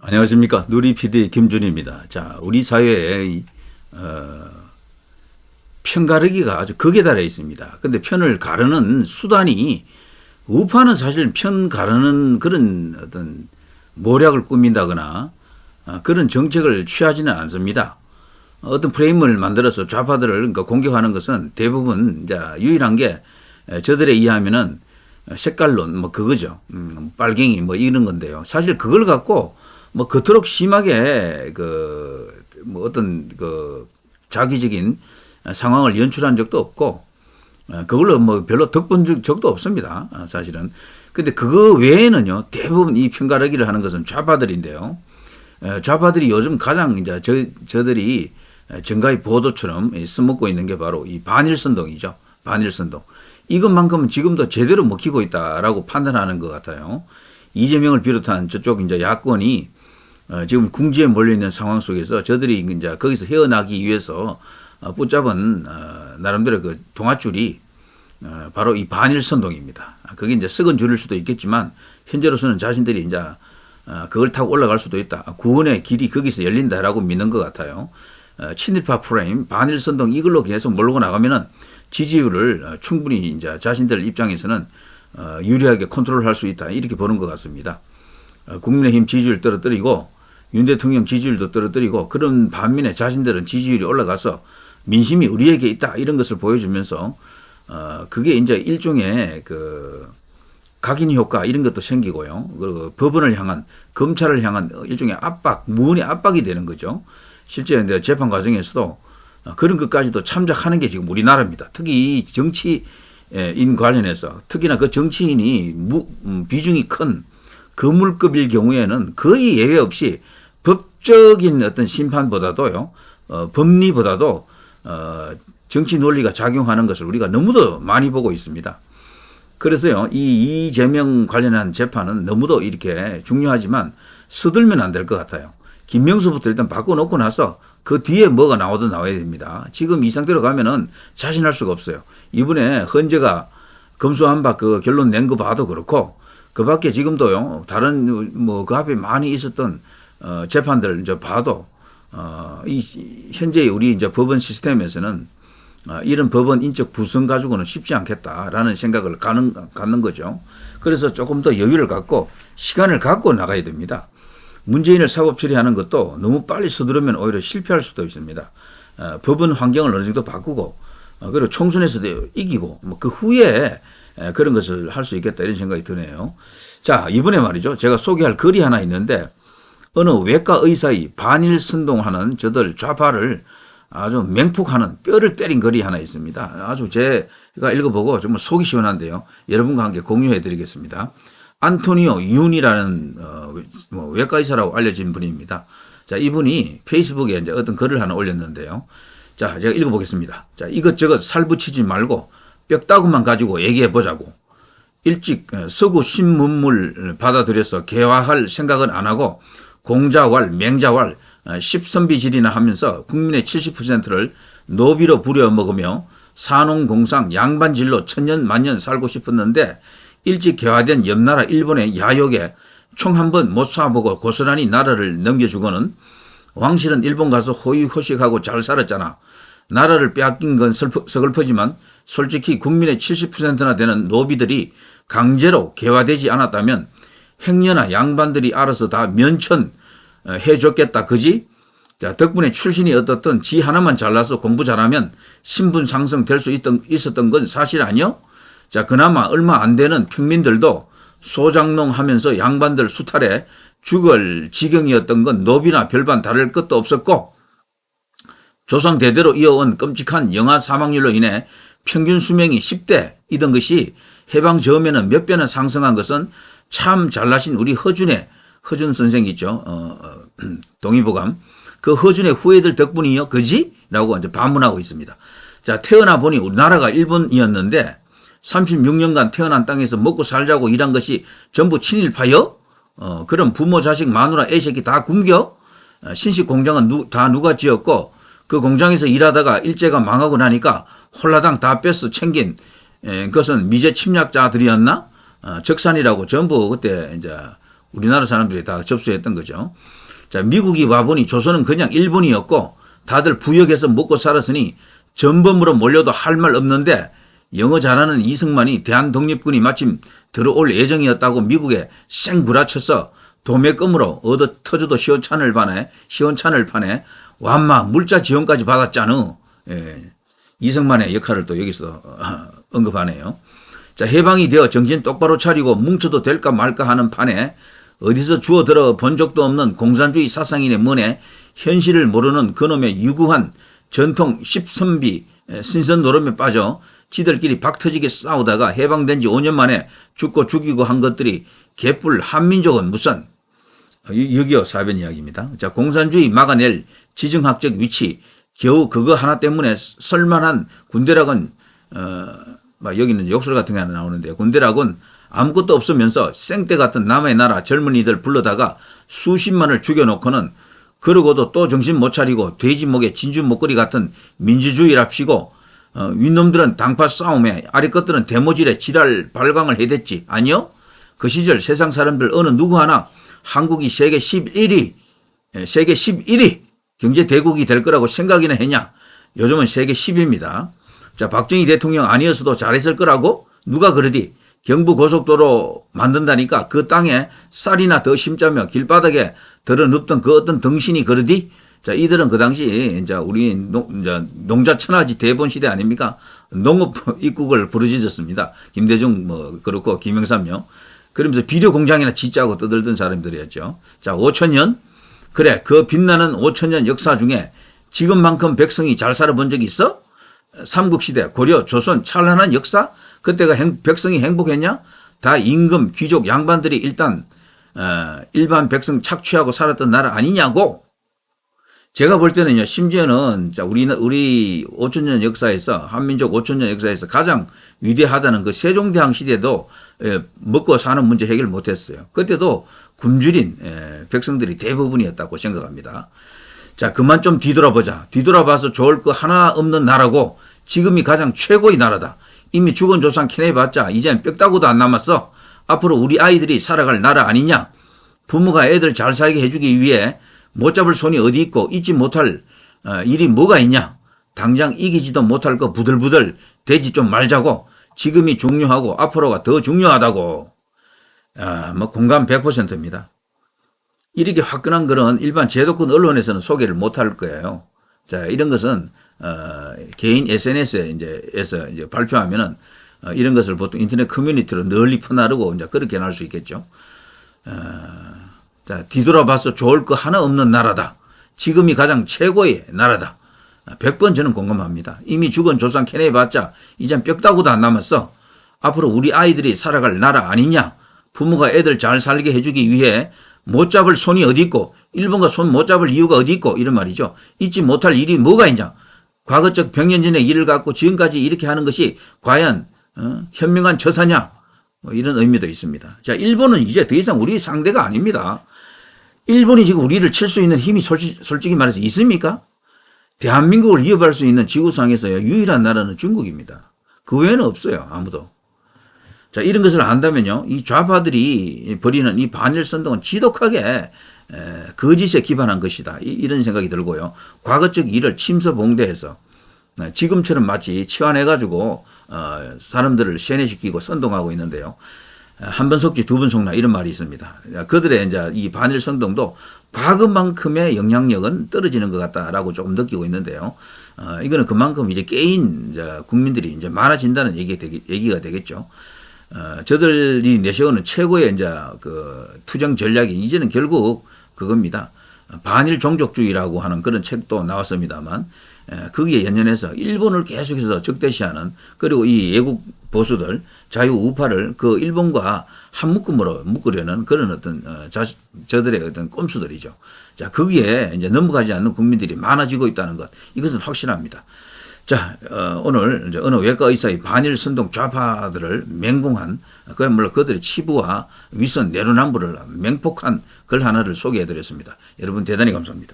안녕하십니까. 누리 PD 김준입니다. 자, 우리 사회에 편 가르기가 아주 극에 달해 있습니다. 근데 편을 가르는 수단이 우파는 사실 편 가르는 그런 어떤 모략을 꾸민다거나 그런 정책을 취하지는 않습니다. 어떤 프레임을 만들어서 좌파들을 그러니까 공격하는 것은 대부분 이제 유일한 게 저들에 의하면은 색깔론 뭐 그거죠. 빨갱이 뭐 이런 건데요. 사실 그걸 갖고 뭐 그토록 심하게 그 뭐 어떤 그 자기적인 상황을 연출한 적도 없고 그걸로 뭐 별로 덕본 적도 없습니다. 사실은. 근데 그거 외에는요 대부분 이 편가르기를 하는 것은 좌파들인데요. 좌파들이 요즘 가장 이제 저들이 정가의 보도처럼 써먹고 있는 게 바로 이 반일선동이죠. 반일선동. 이것만큼은 지금도 제대로 먹히고 있다라고 판단하는 것 같아요. 이재명을 비롯한 저쪽 이제 야권이 지금 궁지에 몰려있는 상황 속에서 저들이 이제 거기서 헤어나기 위해서 붙잡은 나름대로 그 동아줄이 바로 이 반일선동입니다. 그게 이제 썩은 줄일 수도 있겠지만 현재로서는 자신들이 이제 그걸 타고 올라갈 수도 있다. 구원의 길이 거기서 열린다라고 믿는 것 같아요. 친일파 프레임, 반일선동 이걸로 계속 몰고 나가면은 지지율을 충분히 이제 자신들 입장에서는 유리하게 컨트롤할 수 있다. 이렇게 보는 것 같습니다. 국민의힘 지지율 떨어뜨리고 윤 대통령 지지율도 떨어뜨리고 그런 반면에 자신들은 지지율이 올라가서 민심이 우리에게 있다. 이런 것을 보여주면서 그게 이제 일종의 그 각인 효과 이런 것도 생기고요. 그 법원을 향한 검찰을 향한 일종의 압박, 무언의 압박이 되는 거죠. 실제 재판 과정에서도 그런 것까지도 참작하는 게 지금 우리나라입니다. 특히 이 정치인 관련해서 특히나 그 정치인이 비중이 큰 거물급일 경우에는 거의 예외 없이 법적인 어떤 심판보다도요, 법리보다도 정치 논리가 작용하는 것을 우리가 너무도 많이 보고 있습니다. 그래서요, 이 이재명 관련한 재판은 너무도 이렇게 중요하지만 서둘면 안 될 것 같아요. 김명수부터 일단 바꿔놓고 나서 그 뒤에 뭐가 나오든 나와야 됩니다. 지금 이 상태로 가면은 자신할 수가 없어요. 이번에 헌재가 검수한박 그 결론 낸 거 봐도 그렇고 그 밖에 지금도요, 다른 뭐 그 앞에 많이 있었던 재판들 이제 봐도 이 현재의 우리 이제 법원 시스템에서는 이런 법원 인적 구성 가지고는 쉽지 않겠다라는 생각을 갖는 거죠. 그래서 조금 더 여유를 갖고 시간을 갖고 나가야 됩니다. 문재인을 사법 처리하는 것도 너무 빨리 서두르면 오히려 실패할 수도 있습니다. 법원 환경을 어느 정도 바꾸고 그리고 총선에서도 이기고 뭐 그 후에 그런 것을 할 수 있겠다 이런 생각이 드네요. 자, 이번에 말이죠. 제가 소개할 글이 하나 있는데 어느 외과 의사의 반일 선동하는 저들 좌파를 아주 맹폭하는 뼈를 때린 글이 하나 있습니다. 아주 제가 읽어보고 정말 속이 시원한데요. 여러분과 함께 공유해 드리겠습니다. 안토니오 윤이라는 외과 의사라고 알려진 분입니다. 자, 이분이 페이스북에 이제 어떤 글을 하나 올렸는데요. 자, 제가 읽어보겠습니다. 자, 이것저것 살붙이지 말고 뼈다구만 가지고 얘기해 보자고. 일찍 서구 신문물 받아들여서 개화할 생각은 안 하고 공자왈, 맹자왈, 십선비질이나 하면서 국민의 70%를 노비로 부려먹으며 산농공상 양반질로 천년 만년 살고 싶었는데 일찍 개화된 옆나라 일본의 야욕에 총 한 번 못 쏴보고 고스란히 나라를 넘겨주고는 왕실은 일본 가서 호의호식하고 잘 살았잖아. 나라를 빼앗긴 건 서글프지만 솔직히 국민의 70%나 되는 노비들이 강제로 개화되지 않았다면 행여나 양반들이 알아서 다 면천 해줬겠다. 그지? 자, 덕분에 출신이 어떻든 지 하나만 잘나서 공부 잘하면 신분 상승 될 수 있었던 건 사실 아니요? 자, 그나마 얼마 안 되는 평민들도 소장농 하면서 양반들 수탈에 죽을 지경이었던 건 노비나 별반 다를 것도 없었고 조상 대대로 이어온 끔찍한 영아 사망률로 인해 평균 수명이 10대이던 것이 해방 즈음에는 몇 배나 상승한 것은 참 잘나신 우리 허준 선생 있죠. 동의보감. 그 허준의 후예들 덕분이요. 그지? 라고 이제 반문하고 있습니다. 자, 태어나 보니 우리나라가 일본이었는데 36년간 태어난 땅에서 먹고 살자고 일한 것이 전부 친일파요? 그럼 부모, 자식, 마누라, 애새끼 다 굶겨? 신식 공장은 다 누가 지었고 그 공장에서 일하다가 일제가 망하고 나니까 홀라당 다 뺏어 챙긴 것은 미제 침략자들이었나? 적산이라고 전부 그때 이제 우리나라 사람들이 다 접수했던 거죠. 자, 미국이 와보니 조선은 그냥 일본이었고 다들 부역해서 먹고 살았으니 전범으로 몰려도 할 말 없는데 영어 잘하는 이승만이 대한독립군이 마침 들어올 예정이었다고 미국에 생구라쳐서 도매금으로 얻어 터져도 시원찮을 판에 완마 물자 지원까지 받았잖아. 예. 이승만의 역할을 또 여기서 언급하네요. 자, 해방이 되어 정신 똑바로 차리고 뭉쳐도 될까 말까 하는 판에 어디서 주워들어 본 적도 없는 공산주의 사상인의 문에 현실을 모르는 그놈의 유구한 전통 10선비 신선 노름에 빠져 지들끼리 박터지게 싸우다가 해방된 지 5년 만에 죽고 죽이고 한 것들이 개뿔 한민족은 무슨 6.25 사변 이야기입니다. 자, 공산주의 막아낼 지정학적 위치 겨우 그거 하나 때문에 설만한 군대락은 여기는 욕설 같은 게 하나 나오는데 군대락은 아무것도 없으면서 생떼 같은 남의 나라 젊은이들 불러다가 수십만을 죽여놓고는 그러고도 또 정신 못 차리고 돼지 목에 진주 목걸이 같은 민주주의랍시고 윗놈들은 당파 싸움에 아래 것들은 대모질에 지랄 발광을 해댔지. 아니요? 그 시절 세상 사람들 어느 누구 하나 한국이 세계 11위 경제대국이 될 거라고 생각이나 했냐. 요즘은 세계 10위입니다. 자, 박정희 대통령 아니었어도 잘했을 거라고? 누가 그러디? 경부고속도로 만든다니까 그 땅에 쌀이나 더 심자며 길바닥에 들어눕던 그 어떤 등신이 그러디? 자, 이들은 그 당시 이제 우리 농자 천하지 대본 시대 아닙니까? 농업 입국을 부르짖었습니다. 김대중 그렇고 김영삼요. 그러면서 비료 공장이나 짓자고 떠들던 사람들이었죠. 자, 5천년 그래 그 빛나는 5천년 역사 중에 지금만큼 백성이 잘 살아본 적이 있어? 삼국시대 고려 조선 찬란한 역사? 그때가 백성이 행복했냐? 다 임금 귀족 양반들이 일단 일반 백성 착취하고 살았던 나라 아니냐고. 제가 볼 때는요, 심지어는 우리 5천년 역사에서 한민족 5천년 역사에서 가장 위대하다는 그 세종대왕 시대도 먹고 사는 문제 해결 못했어요. 그때도 굶주린 백성들이 대부분이었다고 생각합니다. 자, 그만 좀 뒤돌아보자. 뒤돌아봐서 좋을 거 하나 없는 나라고 지금이 가장 최고의 나라다. 이미 죽은 조상 캐내봤자 이젠 뼈다구도 안 남았어. 앞으로 우리 아이들이 살아갈 나라 아니냐. 부모가 애들 잘 살게 해주기 위해 못 잡을 손이 어디 있고 잊지 못할 일이 뭐가 있냐. 당장 이기지도 못할 거 부들부들 대지 좀 말자고. 지금이 중요하고 앞으로가 더 중요하다고. 공감 100%입니다. 이렇게 화끈한 글은 일반 제도권 언론에서는 소개를 못할 거예요. 자, 이런 것은 개인 SNS에 에서 발표하면은 이런 것을 보통 인터넷 커뮤니티로 널리 퍼나르고 이제 그렇게 날 수 있겠죠. 자, 뒤돌아봐서 좋을 거 하나 없는 나라다. 지금이 가장 최고의 나라다. 100번 저는 공감합니다. 이미 죽은 조상 캐내봤자 이젠 뼈다구도 안 남았어. 앞으로 우리 아이들이 살아갈 나라 아니냐. 부모가 애들 잘 살게 해주기 위해 못 잡을 손이 어디 있고 일본과 손 못 잡을 이유가 어디 있고 이런 말이죠. 잊지 못할 일이 뭐가 있냐. 과거적 100년 전의 일을 갖고 지금까지 이렇게 하는 것이 과연 현명한 처사냐. 이런 의미도 있습니다. 자, 일본은 이제 더 이상 우리 상대가 아닙니다. 일본이 지금 우리를 칠 수 있는 힘이 솔직히 말해서 있습니까? 대한민국을 위협할 수 있는 지구상에서 유일한 나라는 중국입니다. 그 외에는 없어요. 아무도. 자, 이런 것을 안다면요, 이 좌파들이 벌이는 이 반일 선동은 지독하게 거짓에 기반한 것이다. 이런 생각이 들고요. 과거적 일을 침서봉대해서 지금처럼 마치 치환해가지고 사람들을 세뇌시키고 선동하고 있는데요. 한 번 속지 두 번 속나 이런 말이 있습니다. 그들의 이제 이 반일 선동도 과거만큼의 영향력은 떨어지는 것 같다라고 조금 느끼고 있는데요. 이거는 그만큼 이제 깨인 국민들이 이제 많아진다는 얘기가 되겠죠. 저들이 내세우는 최고의 이제 그 투정 전략이 이제는 결국 그겁니다. 반일 종족주의라고 하는 그런 책도 나왔습니다만 거기에 연연해서 일본을 계속해서 적대시하는 그리고 이 애국 보수들 자유 우파를 그 일본과 한 묶음으로 묶으려는 그런 어떤 저들의 어떤 꼼수들이죠. 자, 거기에 이제 넘어가지 않는 국민들이 많아지고 있다는 것 이것은 확실합니다. 자, 오늘 이제 어느 외과 의사의 반일 선동 좌파들을 맹공한 그야말로 그들의 치부와 위선 내로남불을 맹폭한 글 하나를 소개해 드렸습니다. 여러분 대단히 감사합니다.